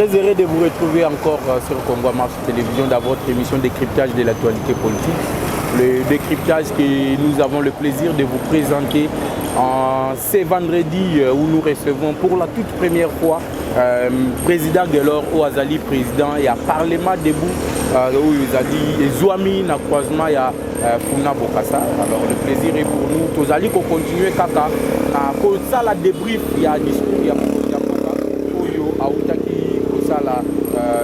Très heureux de vous retrouver encore sur Congo Marche Télévision dans votre émission décryptage de l'actualité politique. Le décryptage que nous avons le plaisir de vous présenter en ce vendredi où nous recevons pour la toute première fois président Gelor Ouazali, président et à Parlement debout où Ouazali et Zouami na croisement ya Funa Bokassa. Alors le plaisir est pour nous. Tozali ko continuer kaka na ko sala débrief ya discours ya Oyo Aoutaki la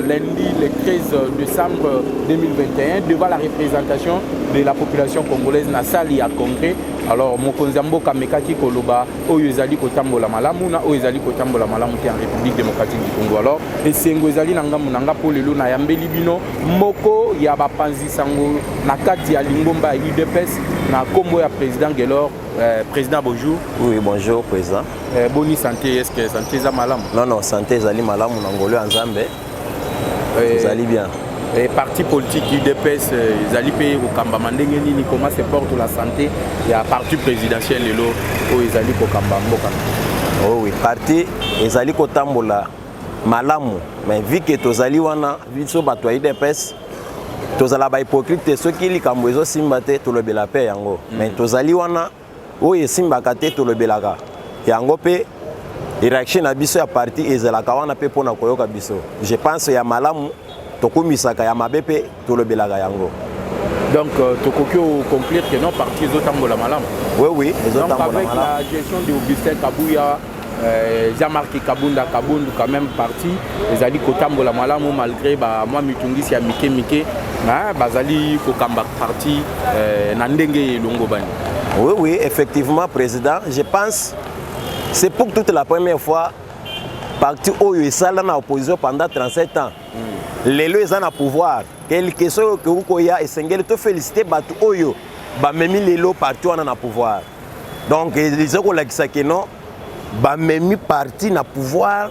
lundi le 13 décembre 2021 devant la représentation de la population congolaise na sali ya congrès. Alors Mokonzambo Kamekaki Koloba oyo ezali kotambola malamu na oyo ezali kotambola malamu te en République démocratique du Congo. Alors esengo ezali nanga munanga po lelo na yambeli bino moko ya bapanzi sango na kati ya lingomba ya UDPS na kombo ya président Gelor. Président, bonjour. Oui, bonjour, président. Bonne santé, est-ce que santé est malam? Non, santé est malam, on a engolé en Zambie. Vous allez bien. Les partis politiques UDPS, ils allaient payer au Kambamandé, comment se porte la santé? Il y a un parti présidentiel, où ils allaient au Kambamboka. Oh oui, parti, ils allaient au Tambola, malamu. Mais vu que tu allais wana, vu que tu as UDPS, tu allais ba hypocrite, ceux qui les Kambouézo simbate, tu le bela paix yango. Mais tu allais wana, oye simba kate to lebelaka yango pe réaction na biso ya parti ezalaka wana pe pona koyoka biso. Je pense ya malamu to komisaka ya mabepe to lebelaka yango. Donc tokoki conclure que non parti ezotambola malamu. Oui, ezotambola malamu. Avec la gestion de Augustin Kabouya, Jean-Marc Kabunda Kabundu quand même parti ezali kotambola malamu malgré ba moi mitungisi ya mike na bazali kokamba parti na ndenge elongo bani. Oui, effectivement, président. Je pense que c'est pour toute la première fois parti Oyo et Sala dans l'opposition pendant 37 ans. Les lois sont à pouvoir. Quelque chose que vous avez et Sengel te féliciter Batu Oyo, Bamemi les lois partout en pouvoir. Donc les autres qui non, Bamemi parti na pouvoir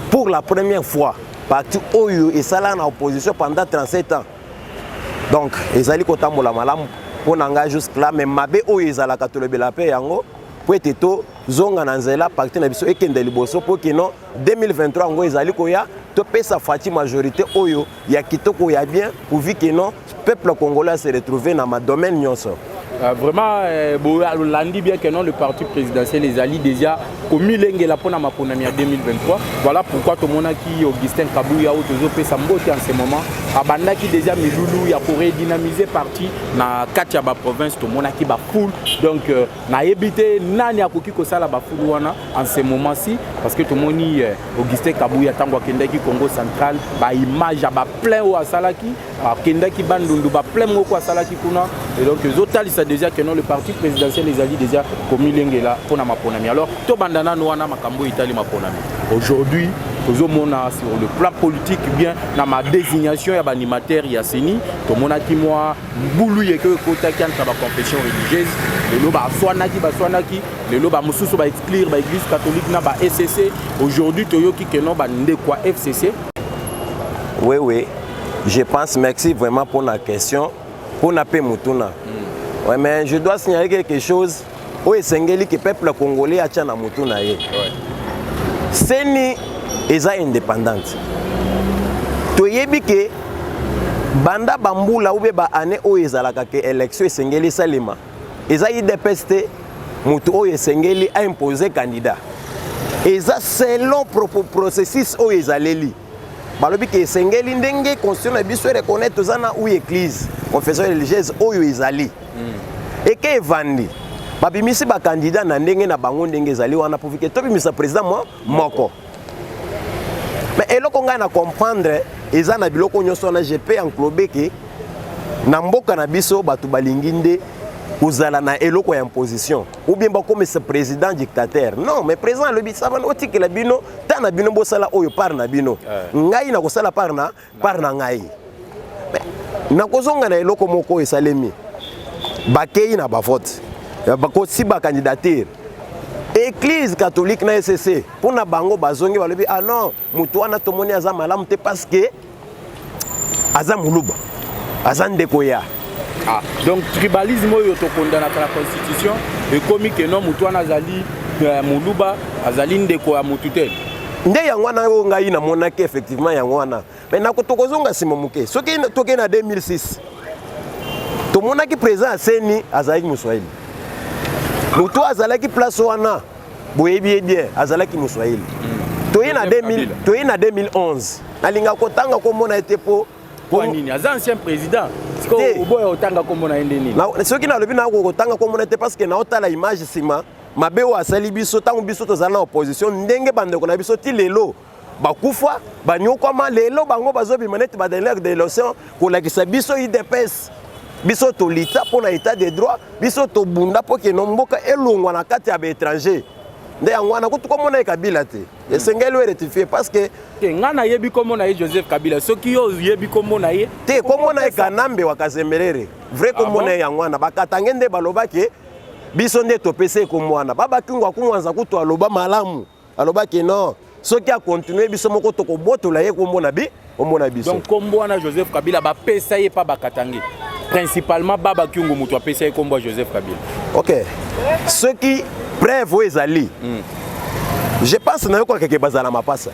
pour la première fois. Parti Oyo et Sala dans l'opposition pendant 37 ans. Donc les alliés kotambola malamu. On engage jusque là mais mabe oyo ezalaka to lebela pe yango po eteto zonga na nzela parti na biso ekende liboso po kino 2023 ngo ezali koya to pesa fati majorité oyo ya kitoko ya bien pour vi kino peuple congolais se retrouver dans ma domaine nyonso. Vraiment, lundi bien que non, le parti présidentiel les alliés déjà commis l'engela pour la maponami en 2023. Voilà pourquoi tout le monde qui Augustin Kabouya ou Tozope Sambote en ce moment abanda qui déjà Miloulou ya pour redynamiser parti na Katiaba province tout le monde qui ba full donc na éviter nani akoki ko sala ba full wana en ce moment-ci parce que tout le monde Augustin Kabouya tango kendaki Congo central ba image ba plein ou asalaki kendaki bandundu ba plein moko asalaki kuna et donc les autres ça déjà que non le parti présidentiel les alliés déjà commis l'engela pour na maponami. Alors to bandana no wana makambo itali maponami aujourd'hui sur le plan politique bien dans ma désignation ya animateur ya Seni to monaki moi boulou yeke kota ki entre ba confession religieuse le loba swanaki le loba mususu ba exclure ba église catholique na ba SCC aujourd'hui toyoki que non ba ndekwa FCC. Oui, je pense merci vraiment pour la question pour na pe mutuna. Ouais, mais je dois signaler quelque chose au Sengeli que peuple congolais a tient na mutuna ye. Seni eza indépendante. Toyebi ke banda bambula ube ba ane o ezalaka ke élection Sengeli salima. Eza UDPS te mutu o Sengeli a imposé candidat. Eza selon processus o ezaleli. Balobi ke Sengeli ndenge constitution biso reconnaître zana ou église confession religieuse oyo ezali. Et que vandi babimisi ba candidat na ndenge na bango ndenge ezali wana pour que tobimisa président moko. Mais eloko nga na comprendre eza na biloko nyonso na GP englober ke na mboka na biso batu balinginde uzala na eloko ya imposition ou bien comme ce président dictateur. Non, mais président le bit savana otiki la bino ta na bino bosala oyo par na bino. Ngai na kosala par na ngai. Na kozonga na eloko moko esalemi. Bakei na ba vote. Ya bako si ba candidature. Église catholique na SCC pour na bango bazongi balobi ah non mutu wana tomoni aza malamu te parce que aza muluba aza ndeko ya donc tribalisme oyo to condamna la constitution et comme que non mutu wana azali muluba azali ndeko ya mutu te nde yango wana oyo ngai namonaki effectivement yango wana mais nakotokozonga nsima moke soki tokei na 2006 tomonaki président aseni azalaki moswahili moto azalaki place wana boyebi bien azalaki moswahili toye na 2011 nalinga kotanga komona ete po nini aza ancien président oboya otanga komona ende nini soki nalobi na kotanga komona ete parce que naotala image nsima mabe oyo asali biso ntango biso tozala na opposition ndenge bandeko na biso ti lelo bakufa banyokwama lelo bango bazobima neti badélègue de l'élection kolakisa biso UDPS biso tolita mpona état de droit biso tobunda mpo keno mboka elongwa na kati ya baétranger nde yango wana kutu komona ye Kabila te esengeli oyo rectifier parce que nga nayebi komona ye Joseph Kabila soki yo oyebi komona ye te komona ye Kanambe wa Kazemberere vrai komona ye yango wana bakatange nde balobaki biso nde topesa ekombo wana babakingwa kumwanza kutu aloba malamu alobaki non soki akontinue biso moko tokobotola ye komona biso donc kombo wana Joseph Kabila bapesa ye pa bakatange principalement Baba Kyungu mutu apesa ye kombo Joseph Kabila. Ok. Ce qui preuve ezali. Je pense na yoko keke bazala mapasa.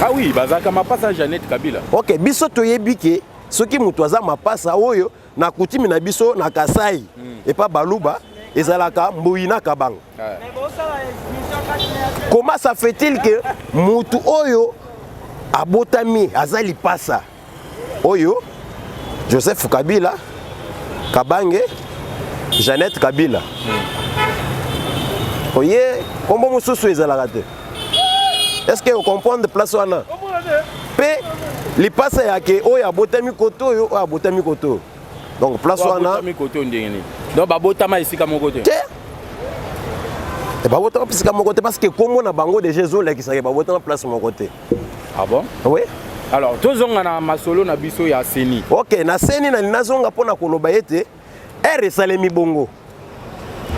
Ah oui, bazaka mapasa Jeannette Kabila. Ok, biso toyebi ke soki mutu aza mapasa oyo na kutimi na biso na Kasai et pas Baluba ezalaka Mboyina Kabanga. Comment ça fait-il que mutu oyo abotami azali pasa oyo Joseph Kabila, Kabange, Jeannette Kabila. Oye, comment vous souhaitez la rater? Est-ce que vous comprenez de place wana? Pe, li passe ya ke o ya botami koto yo o ya botami koto. Donc place wana. Botami koto ndengeni. Donc ba botama isika mon côté. Et ba botama isika mon côté parce que comme on a bango de Jésus là qui ça ba botama place mon côté. Ah bon? Oui. Alors, tozonga na masolo na biso ya Seni. Ok, na Seni na nazonga pona koloba ete Salemi bongo.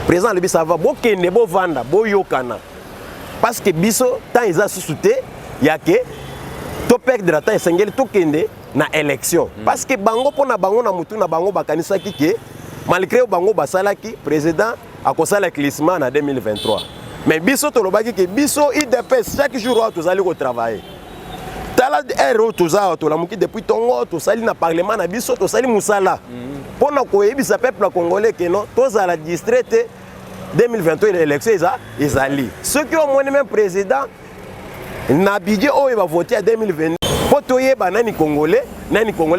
Président le biso va bokende bo vanda bo yokana. Parce que biso tant ils a sous-souté yake to perdre la temps esengeli to kende na élection. Parce que bango pona bango na mutu na bango bakanisa kike malgré bango basalaki président akosala glissement na 2023. Mais biso to lobaki ke biso IDPS chaque jour tozali ko travailler. Tala ero toza tolamuki depuis tongo tosali na parlement na biso tosali musala pona koyebisa peuple congolais que non tozala distraite 2023 l'élection ezali ceux qui ont monné même président na budget oyo va voter en 2020 po toyeba nani congolais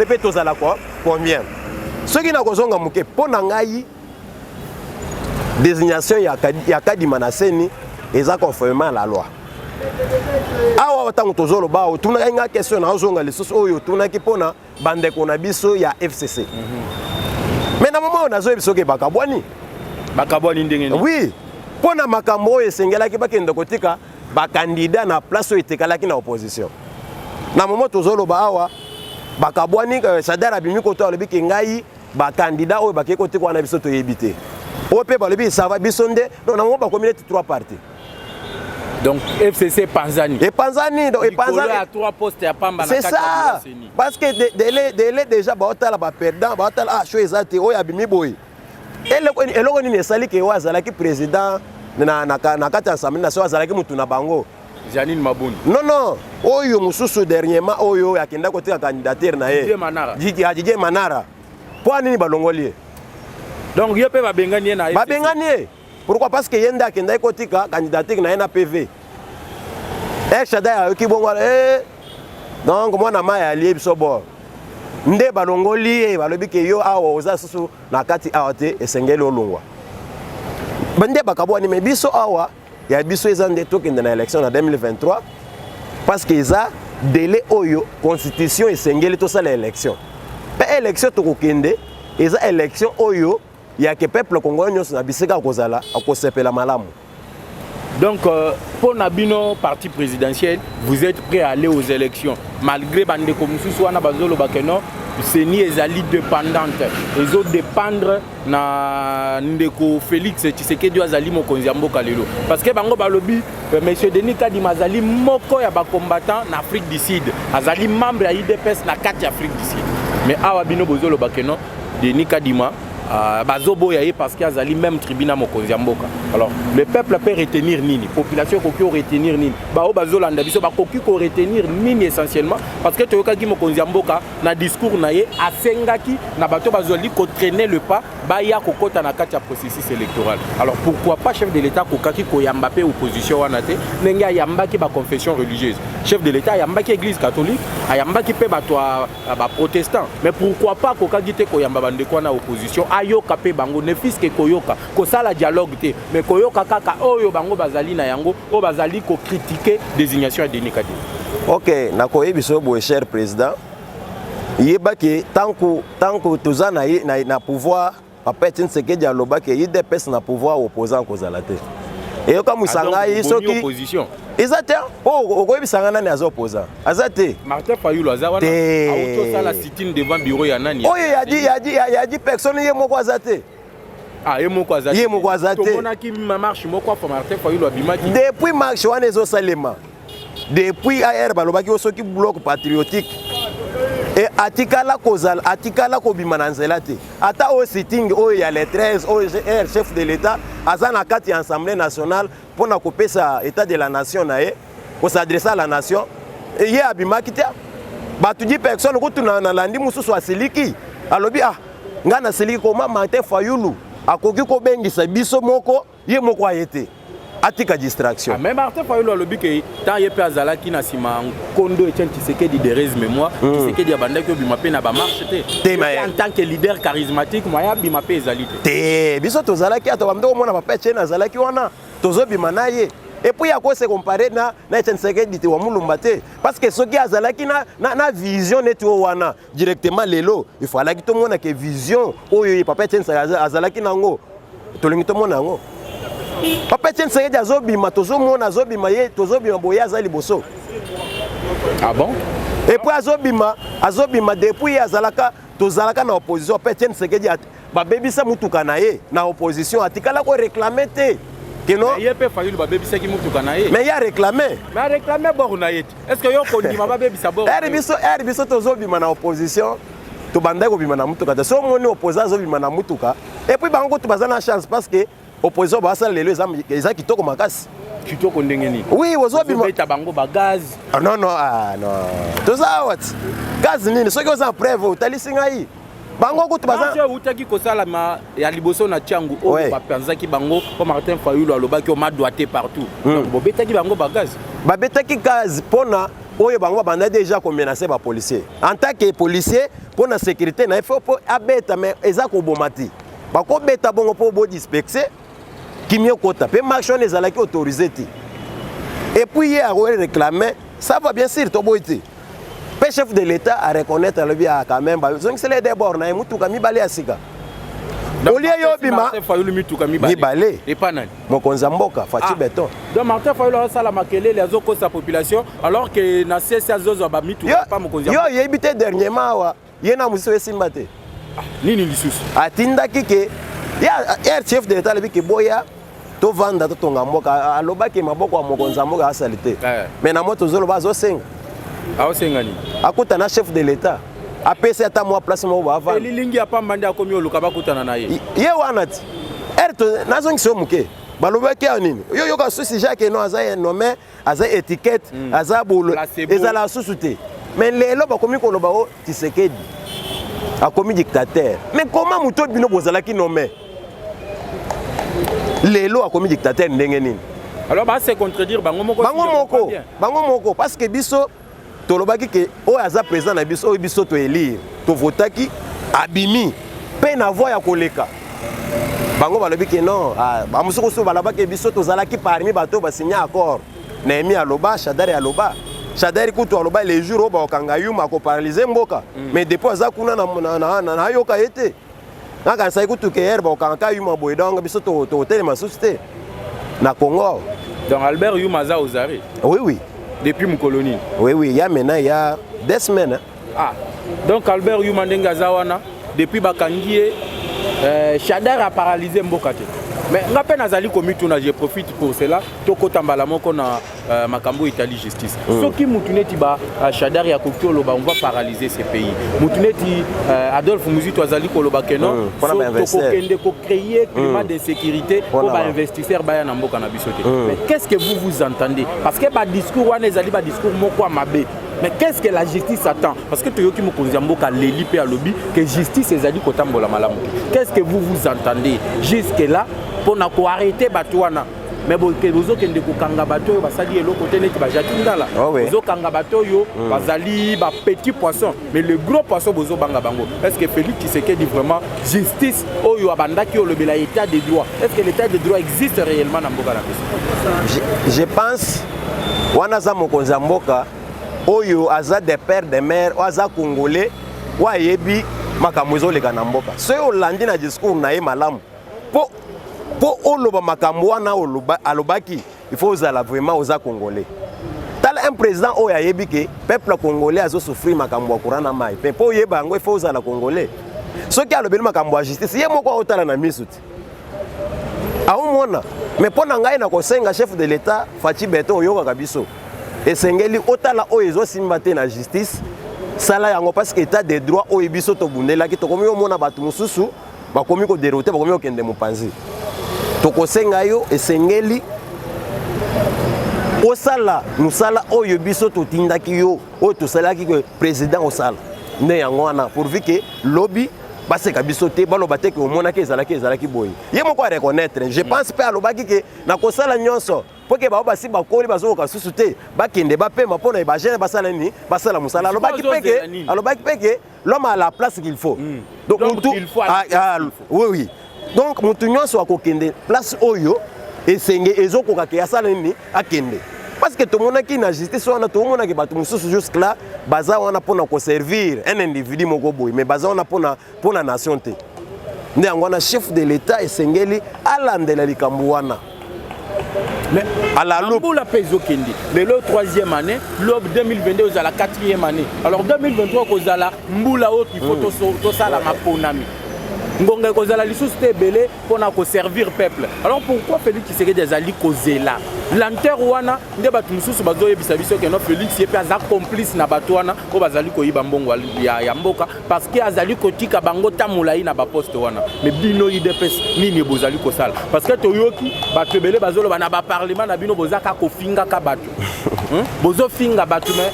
pe tozala quoi combien ceux qui na kozonga muke pona ngai désignation ya Kadima na Seni eza conformément à la loi. Awa watango tozolo ba otuna nga question na ozonga lisusu oyo tunaki pona bandeko na biso ya FCC. Mais na moment onazo biso ke bakabwani ndengeni. Oui. Pona makambo oyo esengelaki bakende kotika ba candidat na place oyo etekalaki na opposition. Na moment tozolo ba awa bakabwani Sadara bimi koto alobi ke ngai ba candidat oyo bakeko tikwa na biso to yebite. Ope balobi ça va biso nde non na moment ba communauté trois parties. Donc FCC Panzani. Et Panzani, donc Panzani à trois postes à Pamba. C'est ça. Parce que délai déjà baotala ba perdant, baotala chose ate o ya bimi boy. Et loko ni sali ke wazala ki président na kati assemblée nationale wazala ki mutu na bango. Janine Mabuni. Non, oyo mususu dernièrement oyo akenda kotika candidature na ye. Didier Manara. Pour nini balongoli? Donc yo pe ba bengani na ba bengani. Pourquoi? Parce que yenda akenda kotika candidature na PV. Shada ki bongo donc moi na maya ali biso bo. Nde balongoli balobi ke yo awa oza susu na kati awate esengeli olongwa. Bande bakabwani me biso awa ya biso ezande tokende na élection na 2023 parce que eza délai oyo constitution esengeli to sala élection. Pe élection to kokende eza élection oyo ya que peuple congolais nyonso na bisika kozala akosepela malamu. Donc pour Nabino parti présidentiel, vous êtes prêt à aller aux élections malgré bande comme Sousouana Bazolo Bakeno, Seni ezali dépendante. Les autres dépendre na ndeko Félix Tshisekedi azali mokonzi mboka lelo. Parce que bango balobi monsieur Denis Kadima azali moko ya ba combattant na Afrique du Sud. Azali membre ya IDPS na 4 Afrique du Sud. Mais awa bino bozolo Bakeno Denis Kadima bazobo yaye parce qu'il y a même tribunal mokonzi mboka. Alors le peuple peut retenir nini, population koki retenir nini. Bao bazolanda biso ba koki ko retenir nini essentiellement parce que toyoka ki mokonzi mboka na discours na ye asengaki na bato bazoli ko traîner le pas baya kokota na kati ya processus électoral. Alors pourquoi pas chef de l'état kokaki ko yamba pe opposition wana te nenga yamba ki ba confession religieuse. Chef de l'état yamba ki église catholique, yamba ki pe bato ba protestant. Mais pourquoi pas kokaki te ko yamba bande ko na opposition ayoka pe bango ne fils que koyoka ko sala dialogue te mais koyoka kaka oyo bango bazali na yango o bazali ko critiquer désignation ya Denis Kadima. OK, na koyebi so bo cher président. Yeba ke tant que tozana na pouvoir après tin Tshisekedi aloba ke IDPS na pouvoir opposant kozala te. Et comme musanga yiso ki opposition. Exacte. Oh koyebi sanga nani azo opposant. Azate. Martin Fayulu azawana auto sala sit-in devant bureau ya nani. Oh ya dit personne ye moko azate. Ah, ye moko azate. Ye moko azate. To mona ki marche moko fa Martin Fayulu abimaki. Depuis marche wana ezo salema. Depuis AR balobaki osoki bloc patriotique. Et atikala kozal atikala kobima na nzela te. Ata o sitting o ya les 13 o chef de l'état azana kati assemblée nationale pour na kopesa état de la nation nae pour s'adresser à la nation. Et ye abimaki te. Batu di personne ko tuna na landi mususu asiliki. Alobi ah ngana siliki ko Martin Fayulu akoki ko bengisa biso moko ye moko ayete. Atika distraction. Même Martin Fayulu alobi ke tant yepe azalaki na sima Kondo Etienne Tshisekedi de rez mémoire Tshisekedi abanda ko bima pe na ba marche te. En tant que leader charismatique moya bima pe ezali te. Biso tozalaki ato bamdo mona papa Etienne azalaki wana tozo bima na ye. Et puis ya ko se comparer na Etienne Tshisekedi te wa mulumba te parce que soki azalaki na vision netu wana directement lelo il faut alaki to mona ke vision oyo papa Etienne azalaki nango tolingi to mona ngo. Papa Etienne Tshisekedi azobima tozomona azobima ye tozobima boya azali boso. Ah bon? Et puis azobima depuis azalaka tozalaka na opposition Papa Etienne Tshisekedi ba bebisa mutuka na ye na opposition atikala ko réclamer te. Keno ye pe Fayulu ba bebisa ki mutuka na ye. Mais ya réclamer. Mais réclamer bor na ye. Est-ce que yo kondima ba bebisa bor? Biso tozobima na opposition to banda ko bima na mutuka te. So moni opposant azobima na mutuka. Et puis bango to bazana chance parce que opposition basala lelo eza kitoko makasi. Kitoko ndenge nini? Oui, ozobima beta bango ba gaz. Ah non. Toza what? Gaz nini? Soki oza preuve utalisinga yi. Bango ko tubaza. Je utaki kosala ma ya liboso na tiangu o ba pensaki bango ko Martin Fayulu alobaki o ma doité partout. Donc bo betaki bango ba gaz. Ba betaki gaz pona oyo bango banda déjà ko menacer ba policier. En tant que policier pona sécurité na il faut abeta mais eza ko bomati. Ba ko beta bongo po bo disperser. Kimio kota pe marche on ezalaki autorisé ti. Et puis hier on réclamait ça va bien sûr to boiti. Le chef de l'État a reconnaître le bien quand même donc c'est les débords na mutuka mibale asika. Olia yo bima Fayulu mituka mibale. Et pas nani. Mokonza mboka Fachi Beton. Donc Martin Fayulu sala makele les autres sa population alors que na CC azozo ba mituka pas mokonza. Yo yebité dernièrement wa yena muso esimba te. Nini lisusu. Atinda kike ya chef de l'État le bi ke boya to vanda to tonga mboka alobaki maboko ya mokonza mboka asalite. Mais na moto zolo bazo senga. Ah sengani. Akuta na chef de l'État. APC ata moi place mo ba vanda. Elilingi apa mbandi akomi oluka bakutana na ye. Ye wana ti. Erto nazo ngiso muke. Balobaki ya nini? Yo ka susi Jacques no aza nommé aza étiquette aza bolo ezala susute. Mais lelo bakomi ko loba o Tshisekedi. Akomi dictateur. Mais comment muto bino bozala ki nommé? Lelo akomi dictateur ndenge nini? Alors ba se contredire bango moko parce que biso tolobaki ke o aza président na biso biso to élire to votaki abimi pe na voix ya koleka bango balobi ke non ba musuko so balabaki biso to zalaki parmi bato ba signer accord Nehemi aloba Shadari aloba Shadari kutu aloba les jours ba okanga yuma ko paralyser mboka mais depuis aza kuna na yoka ete naka sai kutu ke herba okanga yuma boy donc biso to hôtel masuste na Congo. Donc Albert Yuma za ozare. Oui. Depuis mon colonie. Oui, il y a maintenant il y a 2 semaines. Hein. Ah. Donc Albert Yuma ndenga zawana depuis bakangie Shadar a paralysé Mbokate. Mais ngape nazali komituna, je profite pour cela. Toko tambala moko na makambo Italie justice. Soki mutuneti ba Shadari ya kokolo ba on va paralyser ces pays. Mutuneti Adolphe Muzito azali koloba kenon. Toko kende ko créer climat d'insécurité pour ba investisseurs ba na mboka na biso te. Mais qu'est-ce que vous entendez? Parce que ba discours wana ezali ba discours moko mabe. Mais qu'est-ce que la justice attend? Parce que Toyoki Mokonziamboka Leli pe alobi que justice ezali kotambola malamu. Qu'est-ce que vous entendez jusque là pour arrêter Batouana? Mais vous avez kanga bateau, basali eloko teneti ba jakindala. Vous kanga bateau yo, basali ba petit poisson, mais le gros poisson bozo banga bango. Est-ce que Félix Tshisekedi dit vraiment justice oyo abanda ki le bela état de droit? Est-ce que l'état de droit existe réellement dans Mboka na biso? Je pense wana za Mokonziamboka oyo aza des pères des mères aza congolais wa yebi makambo ezoleka na mboka. Soyo olandi na discours na ye malamu. Po oloba makambo wana alobaki il faut ozala vraiment oza congolais. Tala un président oyo ayebi ke peuple congolais azo souffrir makambo akurana mai. Pe po yeba ngo il faut ozala congolais. Soki alobeli makambo ya justice ye moko otala na misuti. Aumona mais pona ngai na kosenga chef de l'état Fachi Beto oyoka kabiso. Esengeli otala oyo ezosimba te na justice sala yango parce que état de droit oyo biso to bundela ki to komi omona batu mususu bakomi ko dérouter bakomi okende mopanzi. Tokosenga yo esengeli osala musala oyo biso to tindaki yo oyo to salaki que président osala ne yango wana pourvu que lobby baseka biso te baloba te ke omona ke ezalaki boyi ye moko a reconnaître je pense pas alobaki ke na kosala nyonso pour que ba basi bakoli bazoka susu te bakende bapema pona ba jeune basala ni basala musala alobaki peke l'homme a la place qu'il faut donc il faut oui donc mutu nyonso akokende place oyo esenge ezokoka ke asala ni akende parce que tout le monde qui na justice wana tout le monde qui batu mususu jusque là baza wana pona ko servir un individu moko boy mais baza wana pona nation te nde ngwana chef de l'état esengeli alandela likambo wana. Mais à la Mboula Pezo Kendi, le 3e année, l'OB 2022 aux à la 4e année. Alors 2023 aux à la Mboula qui faut tout ça la maponami. Ngonga kozala lisusu te belé pour servir peuple. Alors pourquoi Félix Tshisekedi azali kozela? Lanter wana nde batu mususu bazoye bisabiso ke no Félix yepe aza complice na batu wana ko bazali koyiba mbongo ya mboka parce que azali kotika bango tamulayi na ba poste wana. Mais bino IDPS nini bozali kosala? Parce que toyoki batu belé bazolo bana ba parlement na bino bozaka kofinga ka batu. Bozo finga batu mais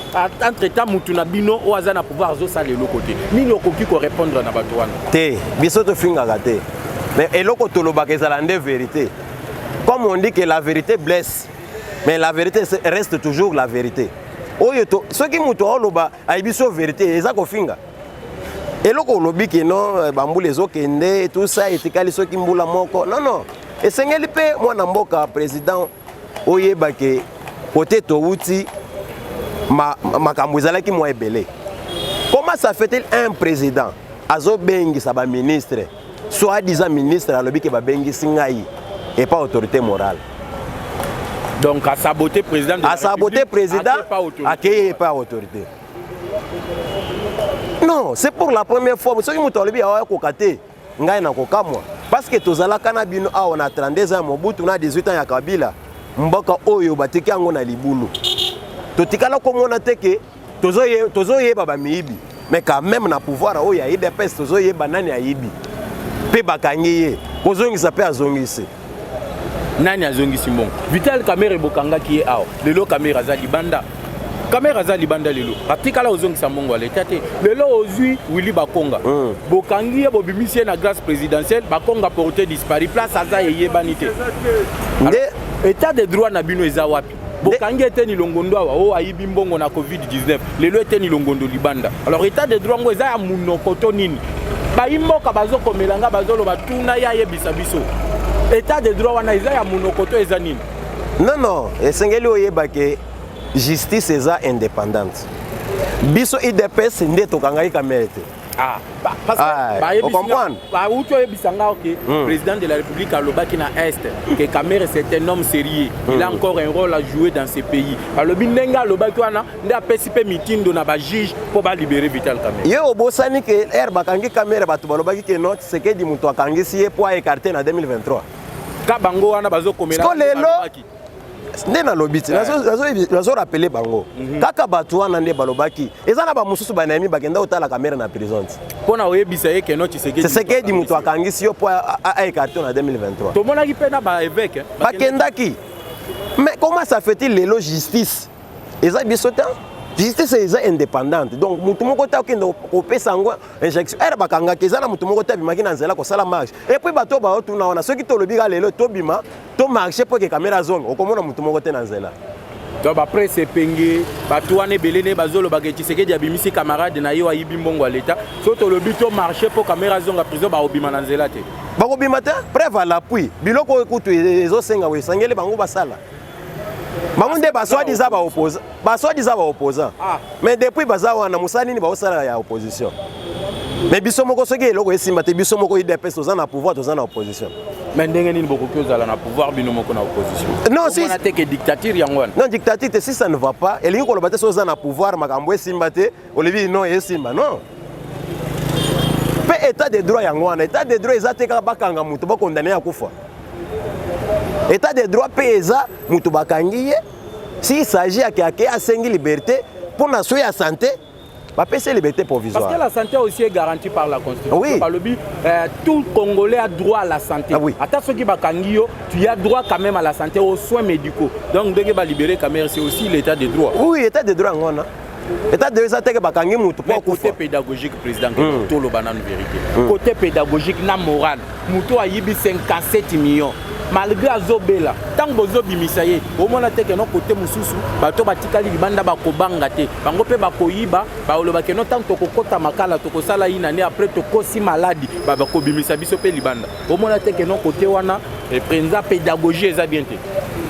entre temps mutu na bino o azana pouvoir zo sala le côté. Nini okoki ko répondre na batu wana? Te biso finga gâté. Mais eloko toloba ke zala nde vérité. Comme on dit que la vérité blesse, mais la vérité reste toujours la vérité. Oyo to ceux qui muto oloba aibiso vérité ezako finga. Eloko lobi ke non bambule ezokende tout ça etikali ceux qui mbula moko. Non. Esengeli pe mwana mboka président oyeba ke côté to wuti makambo ezalaki mo ebele. Comment ça fait-il un président azo bengi sa ba ministre soit disant ministre alobi ke ba bengi singai et pas autorité morale. Donc à saboter président de la saboter président accueillir pas autorité. Non, c'est pour la première fois ce qui muto alobi awa kokate ngai na kokamwa parce que tozala kana bino a on a 32 ans Mobutu na 18 ans ya Kabila mboka oyo batiki yango na libulu. Totikala komona teke tozoye baba miibi. Mais quand même na pouvoir oyo ya IDPS tozoye banani ya ibi. Pe bakangiye, ozongisa pe azongisi. Nani azongisi mbongo? Vital Kamerhe bokanga ki e awo. Lelo Kamerhe aza libanda. Kamerhe aza libanda lelo. Atikala ozongisa mbongo ala etate. Lelo ozui Willy Bakonga. Bokangiye bobimisi na grâce présidentielle, Bakonga porté disparu. Place aza yebani te. État de droit na bino eza wapi? Bokangi eteni longondo awa o ayibi mbongo na COVID-19. Lelo eteni longondo libanda. Alors état de droit ngo eza ya munokoto nini? Ba imboka bazo komelanga bazolo batuna ya yebisa biso. État de droit wana eza ya munokoto eza nini? Non, esengeli oyeba ke justice eza indépendante. Biso IDPS nde tokangaki Kamerhe te. Parce que président de la République à Lobaki na Est, que Kamerhe c'est un homme sérieux, il a encore un rôle à jouer dans ce pays. Alors Binenga Lobaki wana nda PCP meeting do na ba juge pour ba libérer Vital Kamerhe. Yo obosani ke bakangi Kamerhe batu balobaki ke non c'est que di muto akangisi ye pour écarter na 2023. Kabango wana bazo komela. Nde na lobiti nazo rappeler bango kaka bato wana nde balobaki eza na ba mususu banami bakenda otala kamera na prison pona oyebisa ye keno Tshisekedi mutu akangisi yo po a écarté na 2023 to mona ki pena ba évêque bakendaki mais comment ça fait-il lelo justice eza bisota justice eza indépendante donc mutu moko ta okenda kopesa ngo injection era bakangaki eza na mutu moko ta bimaki na nzela ko sala marche et puis bato ba otuna wana soki to lobi ga lelo to bima to marché pour que caméra zone okomona mutu moko te na nzela donc après c'est pengé bato wana belene bazolo bageti Tshisekedi abimisi camarade na yo ayibi mbongo à l'état so to lobi to marché pour caméra zone à prison ba obima na nzela te bakobima te preuve à l'appui biloko ekutu ezosenga wesangeli bango basala bango nde baswadiza ba opposant mais depuis bazawa na musani ni baosala ya opposition mais biso moko soki eloko esimba te biso moko IDPS toza na pouvoir toza na opposition mais ndenge nini bokoki ozala na pouvoir bino moko na opposition non si on a que dictature yango wana non dictature si ça ne va pas elingi koloba te soza na pouvoir makambo esimba te olebi non esimba non pe état de droit yango wana état de droit eza te kaka bakanga mutu bakondane ya kufa état de droit pe eza mutu bakangi ye s'il s'agit à asengi liberté pour na soya santé c'est liberté provisoire. Parce que la santé aussi est garantie par la Constitution. Oui. Par le but, tout Congolais a droit à la santé. Ah oui. Attends, ceux qui bakangio, tu as droit quand même à la santé, aux soins médicaux. Donc, dès que va libérer Camer, c'est aussi l'état de droit. Oui, l'état de droit, on a. L'état de droit, c'est que bakangi mutu pour côté pédagogique, président, tout le banane vérité. Côté pédagogique, na moral, mutu a yibi 57 millions. Malgré Azobela, tant que vous avez au moins que non côté mususu, bato batikali libanda bakobanga te, bango pe bakoyiba, baoloba que non tant que kokota makala to kosala une année après to kosi maladie, bakobimisa biso pe libanda. Au moins que non côté wana, président pédagogie eza bien te.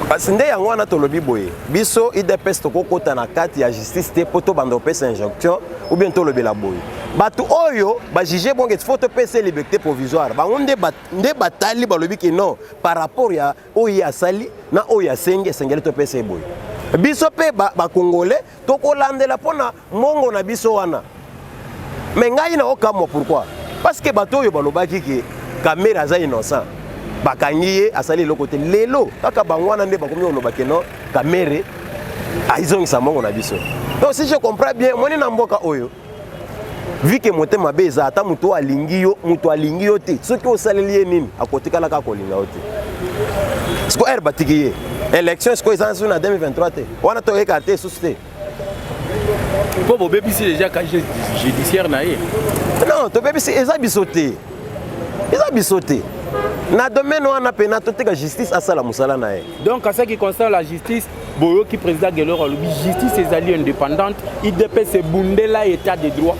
Parce que yango wana to lobi boye, biso IDPS to kokota na kati ya justice te poto bando pesa injonction ou bien to lobela boye. Bato oyo ba juger bon que faut te passer liberté provisoire bango nde batali balobi que non par rapport ya oya sali na oya sengeli to passer boy biso pe ba congolais to kolandela pona mongo na biso wana mais ngai na okamo pourquoi parce que bato oyo balobaki que caméra za innocent bakangiye asali le côté lelo kaka bango wana nde bakomi oloba que non caméra aizongisa mongo na biso donc si je comprends bien moni na mboka oyo vu que motema beza ata mutu alingi yo te soki osaleli nini akotikala ka kolinga yo te siko er batikiye élection siko eza na 2023 te wana to écarté susté po bo bebisi déjà casier judiciaire na ye non to bebisi eza bisoté na domaine wana pena to teka justice asala musala na ye donc à ce qui concerne la justice boyo qui président Gelor la justice est alliée indépendante IDP c'est bundela état de droit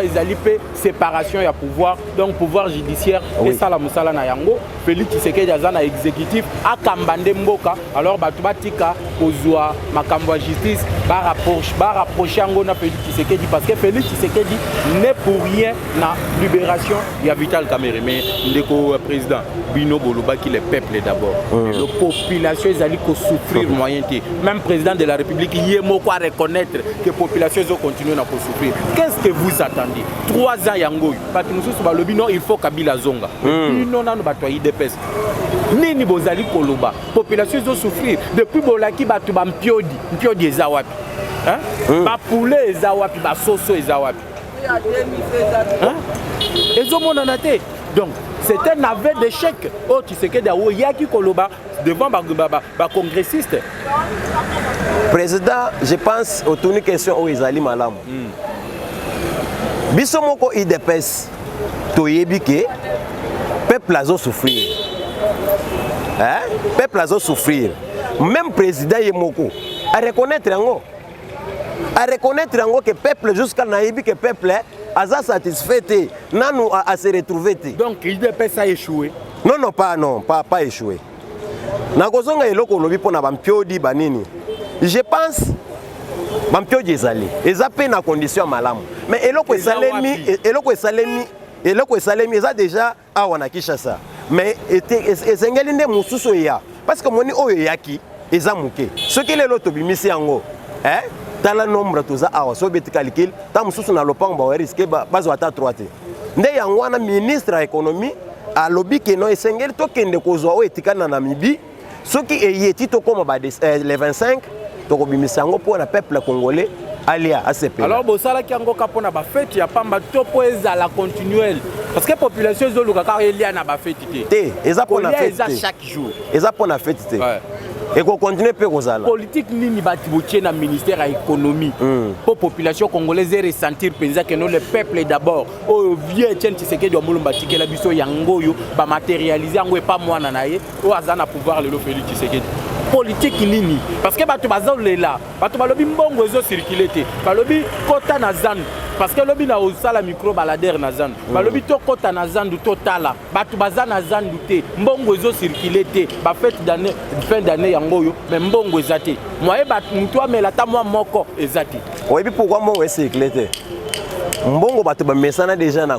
est allié séparation ya pouvoir donc pouvoir judiciaire et ça la musala na yango Félix Tshisekedi azana exécutif akambande mboka alors batubatika kozwa makambo ya justice ba rapprocher yango na Félix Tshisekedi parce que Félix Tshisekedi n'est pour rien na libération ya Vital Kamerhe mais ndeko président bino boloba qui le peuple d'abord la population est allée ko souffrir moyen. Même président de la République, il est mot à reconnaître que la population continue à souffrir. Qu'est-ce que vous attendez 3 ans yango, parce que nous sommes il faut Kabila Zonga. Non, non, non, IDPS. Nini bozali koloba, population doit souffrir. Depuis bolaki batu ba mpiodi ezawapi. Hein? Ba poulet ezawapi, ba soso ezawapi. Hein? Ezomona na te. Donc c'est un aveu d'échec. Oh, tu sais que Yaki Koloba devant les congressistes. Président, je pense autour d'une question où ils allaient malam. Bisomoko IDPS, Toyebike, peuple a souffrir. Hein? Peuple a souffrir. Même président Yemoko, à reconnaître que peuple jusqu'à naïbi que peuple a satisfait, non à se retrouver. Donc il IDPS a échoué. Non, pas échoué. Nakozonga eloko lobi pona bampiodi banini. Je pense bampiodi ezali. Ezape na condition malamu. Mais eloko esalemi eza déjà awa na Kinshasa. Mais ezengeli nde mususu ya. Parce que moni oyo yaki eza muke. Ce qui lelo to bimisi yango. Tala nombre toza awa so beti calcul ta mususu na lopango ba risque bazwa ta 3 te. Nde yango wana ministre ya économie alobi ke non esengeli tokende kozwa oyo etikana na Namibie soki eyeti tokoma le 25 tokobimisa yango mpo na peuple congolais alia ACP. Alors bosalaki yango kapona ba fête ya pamba topo ezala continuelle parce que population ezoluka ka elia na ba fête te eza pona fête chaque jour eza pona fête te et qu'on continue pe kozala politique nini batibotie na ministère à économie pour population congolaise ressentir penza que non le peuple d'abord o vieux Etienne Tshisekedi wa mulumba tikela biso yango yo ba matérialiser yango et pas mwana na ye o azana pouvoir le Félix Tshisekedi politique nini parce que bato bazolela bato balobi mbongo ezo circuler te balobi kota na zandu parce que lobi na osala micro balader na zandu balobi to kota na zandu totala bato baza na zandu te mbongo ezo circuler te ba fête d'année fin d'année yango yo mais mbongo ezate moye bat mutu amela ta mwa moko ezate oyebi pourquoi mbongo circuler te mbongo bato bamesana déjà na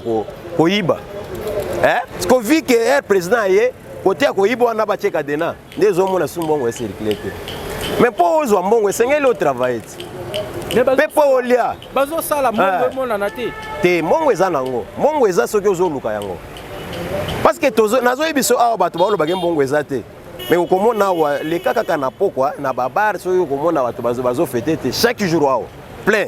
koyiba parce que vu que président ye côté ya koyiba wana bacheka dena ndezomona su mbongo circuler te mais po ozwa mbongo esengeli o travail pe po olia bazosala mbongo emonana te mbongo eza nango mbongo eza soki ozoluka yango parce que nazoyebiso awa bato balobaki mbongo eza te mais okomona awa leka kaka na pokwa na babar soki okomona bato bazofete te chaque jour awa plein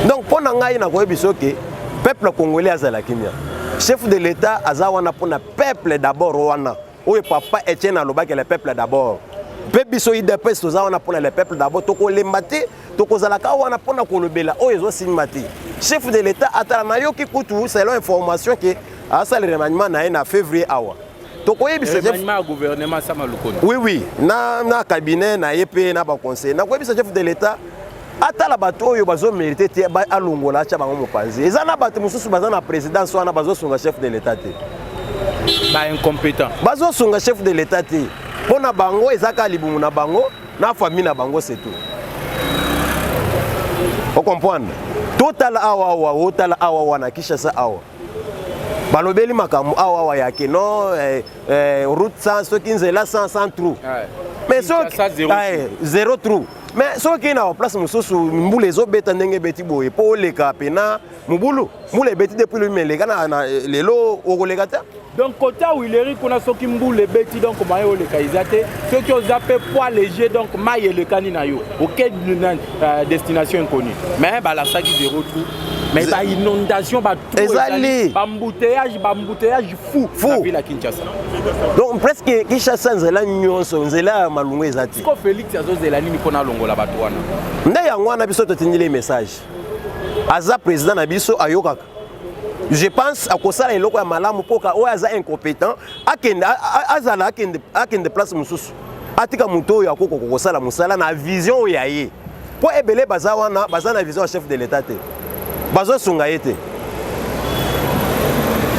donc mpo na ngai nakoyebiso ke peuple congolais azala kimia chef de l'État aza wana pour le peuple d'abord wana oyo papa Etienne alobaki le peuple d'abord pe biso IDPS toza wana pour le peuple d'abord tokolemba te tokozalaka wana mpona kolobela oyo ezosimba te chef de l'État atala nayoki kutu selon information ke asala remaniement na ye na février awa tokoyebisa remaniement ya gouvernement Sama Lukonde oui na cabinet na ye pe na baconseil nakoyebisa chef de l'État atala bato oyo bazo mérité te ba alongola acha bango mopanzi eza na bato mosusu baza na présidence wana bazo sunga chef de l'État te ba incompétent bazo sunga chef de l'État te pona bango ezaka libumu na bango na famille na bango c'est tout on comprendre total awa otala awa wana Kinshasa awa balobeli makambo awa yake non route sans soki nzela sans trou mais soki zéro trou mais soki na place mosusu mbula ezobeta ndenge beti boye po oleka pena mubulu mbula ebeti depuis le meleka na lelo okoleka te donc côté où il est qu'on a soki mbula ebeti donc maye oleka izate soki ozape poids léger donc maye le kanina yo auquel destination inconnue mais la saki zéro trou mais ba inondation ba embouteillage fou la ville à Kinshasa donc presque Kinshasa nzela nyonso nzela malungu ezati ko Félix azozela nini pona longola bato wana nde yango wana biso totindile message aza président na biso ayokaka je pense akosala eloko ya malamu poka oyo aza incompétent akende place mosusu atika moto oyo akoko kokosala mosala na vision oyo ya ye po ebele baza wana baza na vision ya chef de l'État te bazosunga ye te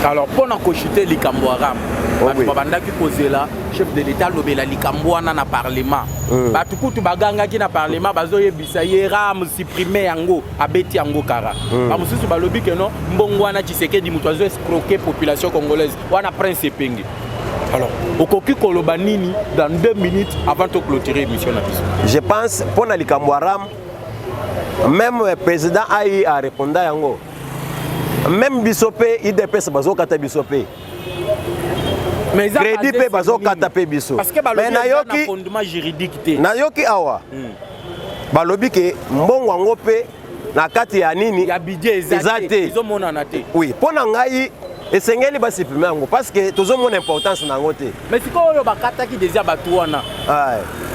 alors mpona kochite likambo ya ram bato babandaki kozela chef de l'État lobela likambo wana na parlement bato kutu bagangaki na parlement bazoyebisa ye ram supprime yango abeti yango kara bamosusu balobi ke no mbongo wana Tshisekedi moto azo escroquer population congolaise wana prince epenge alors okoki koloba nini dans 2 minutes avant de clôturer émission na biso je pense mpona likambo ya ram même le président a répondu à yango même bisope IDPS bazokata bisope mais crédit pe bazokata pe biso parce que mais nayoki fondement juridique te nayoki awa balobi ke mbongo yango pe na kati ya nini ya budget ezate ezomona te oui pona ngai esengeli basupprimer yango parce que tozomona importance na yango te mais sikoyo bakataki déjà bato wana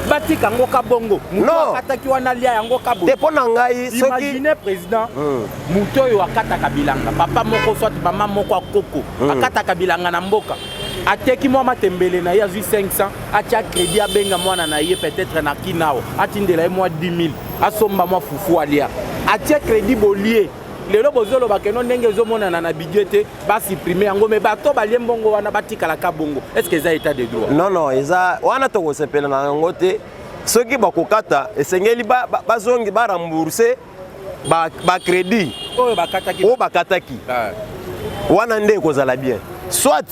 batika yango kabongo mutu akataki wana lia yango kabongo te pona ngai soki imagine président mutu oyo akataka bilanga papa moko soit mama moko akoko akataka bilanga na mboka ateki mwa matembele na ye azwi 500 atia crédit abenga mwana na ye peut-être na kinao atindela ye mwa 10 000 asomba mwa fufu alia atia crédit bolie lelo bozolo bakeno ndenge ezomonana na budget te basupprimer yango mais bato balie mbongo wana batikala kabongo est-ce que eza état de droit non eza wana tokosepela na yango te soki bakokata esengeli bazongi barambourse ba crédit oyo bakataki wana nde ekozala bien soit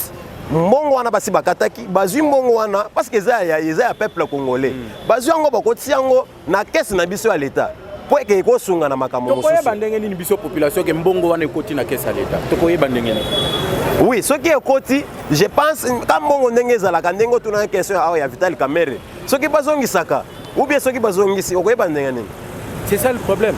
mbongo wana basi bakataki bazwi mbongo wana parce que eza ya peuple congolais bazwi yango bakoti yango na caisse na biso ya l'État po eke kosunga na makambo mosusu. Tokoyeba ndenge nini biso population ke mbongo wana ekoti na kesa l'État. Tokoyeba ndenge nini. Oui, ce qui est côté, je pense, quand mon ndenge zalaka ndenge tuna une question à ya Vital Kamerhe. Ce qui bazongi saka, ou bien ce qui bazongi si okoyeba ndenge nini. C'est ça le problème.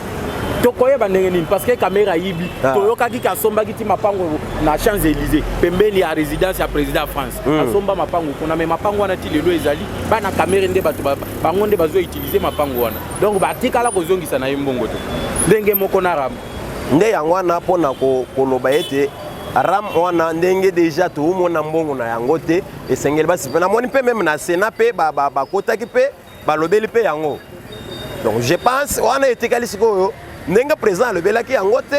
Tokoyeba ndenge nini parce que Kamerhe yibi, toyoka ki kasomba ki ti mapango na Champs-Élysées, pembeni ya résidence ya président France. Kasomba mapango kuna mais mapango wana ti lelo ezali, bana Kamerhe nde bato bango nde bazo utiliser mapango wana. Donc batikala kozongisa na mbongo to. Ndenge moko na ram. Nde yango wana pona koloba ete ram wana ndenge déjà to mona mbongo na yango te esengeli basi pe na moni pe même na Sénat pe ba kotaki pe ba lobeli pe yango. Donc je pense wana etikali sikoyo ndenge président lobelaki yango te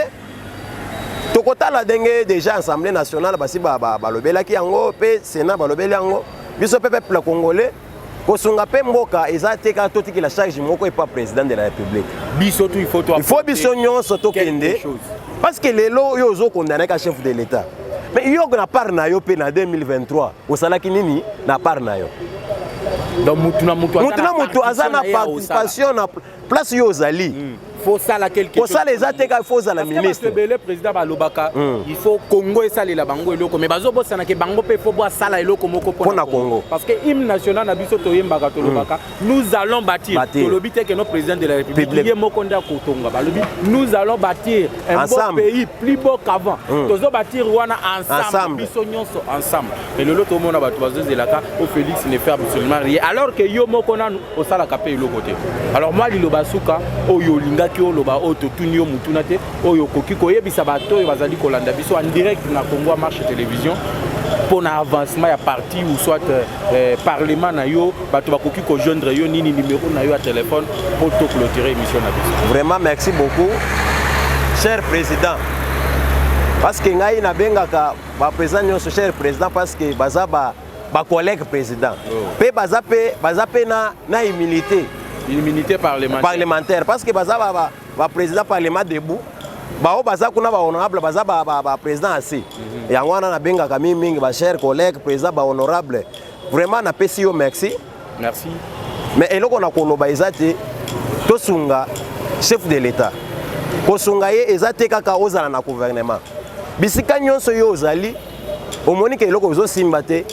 tokotala ndenge déjà Assemblée nationale basi ba lobelaki yango pe Sénat ba lobeli yango biso pe peuple congolais kosunga pe mboka eza teka totiki la charge moko et pas président de la République. Biso tout il faut biso nyonso tokende parce que lelo yo zo condamné ka chef de l'État. Mais yo na part na yo pe na 2023 osalaki nini na part na yo. Donc mutu azana participation na place yo ozali. Faut ça la quelque chose. Faut ça les attaques, faut ça la ministre. Parce que le président balobaka, il faut Congo et ça les la bango eloko mais bazo bossa na ke bango pe faut boire ça la eloko moko pour Congo. Parce que hymne national na biso to yembaka to lobaka, nous allons bâtir to lobite que notre président de la République yé mokonda kotonga balobi, nous allons bâtir un beau pays plus beau qu'avant. Tozo bâtir wana ensemble, biso nyonso ensemble. Et le loto mona bato bazo zelaka au Félix ne fait absolument rien alors que yo mokona au sala kapé eloko te. Alors moi lilobasuka o yo linga ki oloba oto tunio mutuna te oyo koki koyebisa bato oyo bazali kolanda biso en direct na Congo Marche Télévision pour na avancement ya parti ou soit parlement na yo bato bakoki ko joindre yo nini numéro na yo à téléphone pour to clôturer émission na biso. Vraiment merci beaucoup cher président parce que ngai na bengaka ba président nyonso cher président parce que baza ba collègue président pe baza pe na immunité parlementaire parce que baza ba président parlement debout bao baza kuna ba honorable baza ba président assis yango wana na benga ka mingi ba cher collègue président ba honorable vraiment na pesi yo merci mais eloko na koloba ezate to sunga chef de l'État ko sunga ye ezate kaka ozala na gouvernement bisika nyonso yo ozali omoni ke eloko zo simba te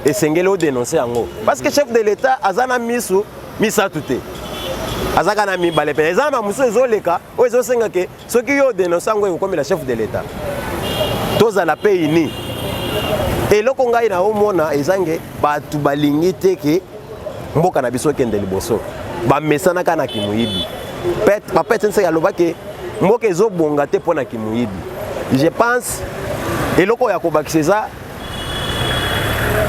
esengeli o dénoncer yango parce que chef de l'État azana misu misatu te azaka na mibale pe ezama muso ezoleka o ezosenga ke soki yo dénoncer yango ekokomela chef de l'État tozala pe ini eloko ngai na omona ezange batu balingi te ke mboka na biso kende liboso bamesana kana kimuyibi peut-être nse yaloba ke mboka ezobonga te mpona kimuyibi je pense eloko ya kobakisa eza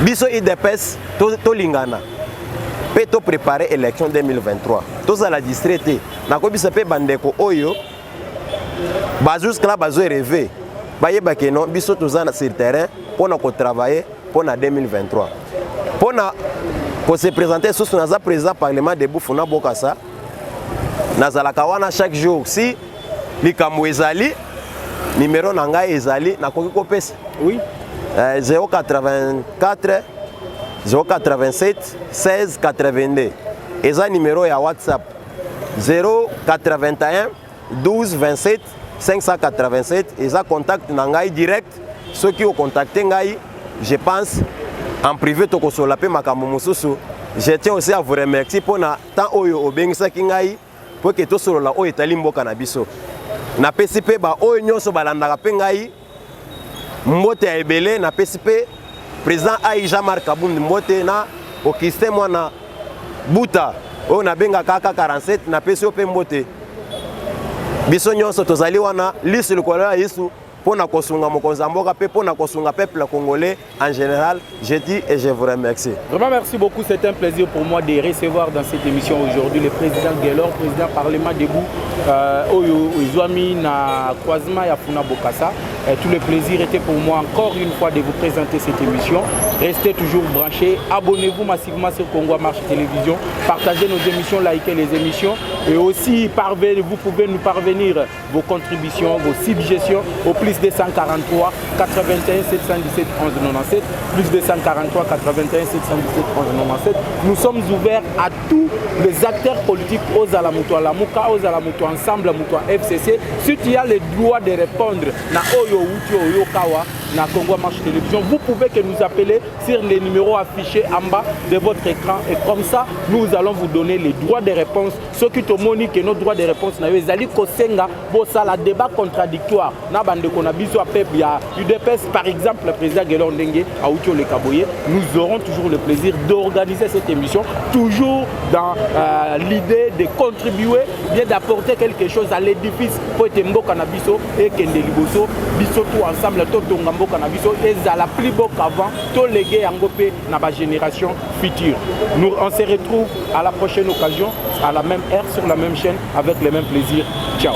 biso IDPS tolingana pe to préparer élection 2023 tozala distrait te nakobisa pe bandeko oyo jusqu'à là bazo rêver bayeba ke non biso tozana sur terrain pona ko travailler pona 2023 pona ko se présenter sous naza président parlement debout funa bokasa nazalaka wana chaque jour si likambo ezali numéro na ngai ezali nakoki kopesa oui 084 087 16 82 eza numéro ya WhatsApp 081 12 27 587 eza contact na ngai direct ceux qui ont contacté ngai je pense en privé to kosola pe makambo mususu je tiens aussi à vous remercier pour na temps oyo obengisaki ngai pour que to solola oyo etali mboka na biso na pesi pe ba oyo nyonso balandaka pe ngai mbote ya ebele na pesi pe président Aïja Marc Kabundi mbote na Augustin mwana buta oyo na benga kaka 47 na pesi yo pe mbote biso nyonso tozali wana lisu likolo ya Yesu pona kosunga mokonzi mboka pe pona kosunga peuple congolais en général. Je dis et je vous remercie. Vraiment merci beaucoup, c'est un plaisir pour moi de recevoir dans cette émission aujourd'hui le président Guelor, président Parlement debout Oyo Izwami na croisement ya Funa Bokassa. Tout le plaisir était pour moi encore une fois de vous présenter cette émission. Restez toujours branchés, abonnez-vous massivement sur Congo Marche Télévision, partagez nos émissions, likez les émissions et aussi vous pouvez nous parvenir vos contributions, vos suggestions au plus 243 81 717 11 97, plus 243 81 717 11 97. Nous sommes ouverts à tous les acteurs politiques, aux Alamuto Alamuka, aux Alamuto Ensemble, Alamuto FCC. Si tu as le droit de répondre na Oyo Uti Oyo Kawa, na Congo Marche Télévision, vous pouvez que nous appeler sur les numéros affichés en bas de votre écran et comme ça, nous allons vous donner les droits de réponse. Ceux qui te montrent que nos droits de réponse, la débat contradictoire. UDPS, par exemple, le président Guélon Dengue, Aoutio Le Kaboye, nous aurons toujours le plaisir d'organiser cette émission, toujours dans l'idée de contribuer, bien d'apporter quelque chose à l'édifice pour être Mboka-Nabiso et Kendeliboso, Biso tout ensemble, tout Mboka-Nabiso, et à la plus beau qu'avant, tout légué en Gopé, dans la génération future. Nous, on se retrouve à la prochaine occasion, à la même heure, sur la même chaîne, avec le même plaisir. Ciao.